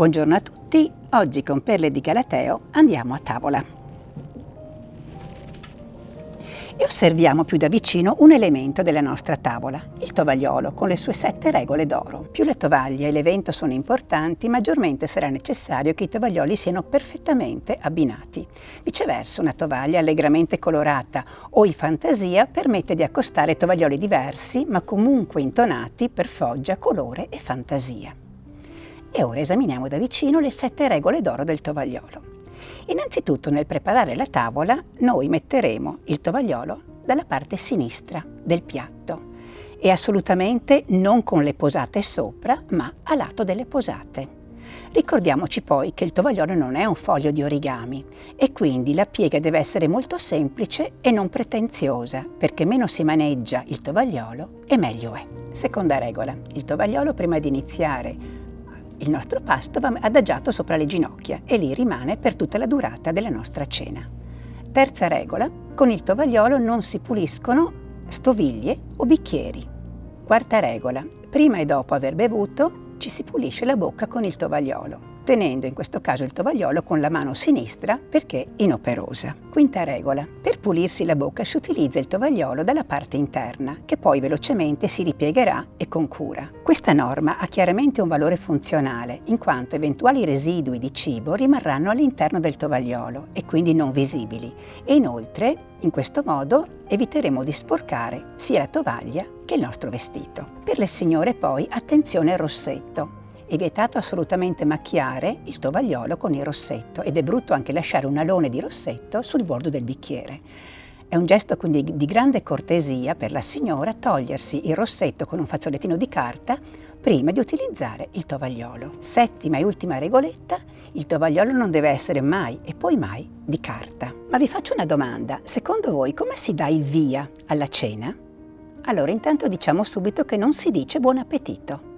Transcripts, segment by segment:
Buongiorno a tutti, oggi con Perle di Galateo andiamo a tavola. E osserviamo più da vicino un elemento della nostra tavola, il tovagliolo con le sue 7 regole d'oro. Più la tovaglia e l'evento sono importanti, maggiormente sarà necessario che i tovaglioli siano perfettamente abbinati. Viceversa, una tovaglia allegramente colorata o in fantasia permette di accostare tovaglioli diversi, ma comunque intonati per foggia, colore e fantasia. E ora esaminiamo da vicino le 7 regole d'oro del tovagliolo. Innanzitutto, nel preparare la tavola, noi metteremo il tovagliolo dalla parte sinistra del piatto e assolutamente non con le posate sopra, ma a lato delle posate. Ricordiamoci poi che il tovagliolo non è un foglio di origami e quindi la piega deve essere molto semplice e non pretenziosa, perché meno si maneggia il tovagliolo e meglio è. Seconda regola: il tovagliolo prima di iniziare il nostro pasto va adagiato sopra le ginocchia e lì rimane per tutta la durata della nostra cena. Terza regola: con il tovagliolo non si puliscono stoviglie o bicchieri. Quarta regola: prima e dopo aver bevuto ci si pulisce la bocca con il tovagliolo, tenendo in questo caso il tovagliolo con la mano sinistra perché inoperosa. Quinta regola: per pulirsi la bocca si utilizza il tovagliolo dalla parte interna, che poi velocemente si ripiegherà e con cura. Questa norma ha chiaramente un valore funzionale, in quanto eventuali residui di cibo rimarranno all'interno del tovagliolo e quindi non visibili, e inoltre in questo modo eviteremo di sporcare sia la tovaglia che il nostro vestito. Per le signore poi attenzione al rossetto. È vietato assolutamente macchiare il tovagliolo con il rossetto ed è brutto anche lasciare un alone di rossetto sul bordo del bicchiere. È un gesto quindi di grande cortesia per la signora togliersi il rossetto con un fazzolettino di carta prima di utilizzare il tovagliolo. Settima e ultima regoletta: il tovagliolo non deve essere mai e poi mai di carta. Ma vi faccio una domanda: secondo voi come si dà il via alla cena? Allora intanto diciamo subito che non si dice buon appetito,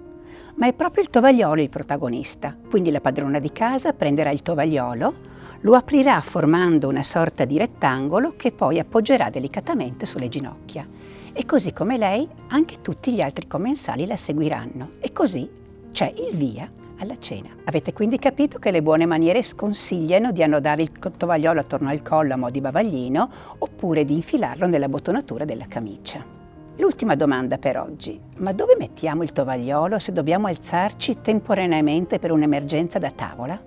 ma è proprio il tovagliolo il protagonista. Quindi la padrona di casa prenderà il tovagliolo, lo aprirà formando una sorta di rettangolo che poi appoggerà delicatamente sulle ginocchia. E così come lei, anche tutti gli altri commensali la seguiranno. E così c'è il via alla cena. Avete quindi capito che le buone maniere sconsigliano di annodare il tovagliolo attorno al collo a mo' di bavaglino oppure di infilarlo nella bottonatura della camicia. L'ultima domanda per oggi: ma dove mettiamo il tovagliolo se dobbiamo alzarci temporaneamente per un'emergenza da tavola?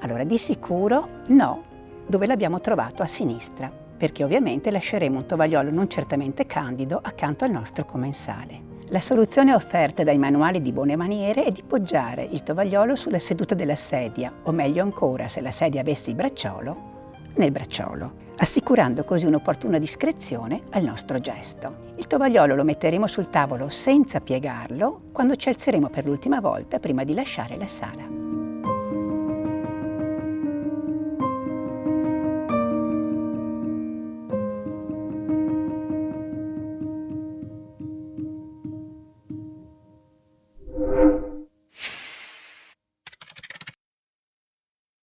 Allora di sicuro no, dove l'abbiamo trovato a sinistra, perché ovviamente lasceremo un tovagliolo non certamente candido accanto al nostro commensale. La soluzione offerta dai manuali di buone maniere è di poggiare il tovagliolo sulla seduta della sedia, o meglio ancora, se la sedia avesse il bracciolo, nel bracciolo, assicurando così un'opportuna discrezione al nostro gesto. Il tovagliolo lo metteremo sul tavolo senza piegarlo quando ci alzeremo per l'ultima volta prima di lasciare la sala.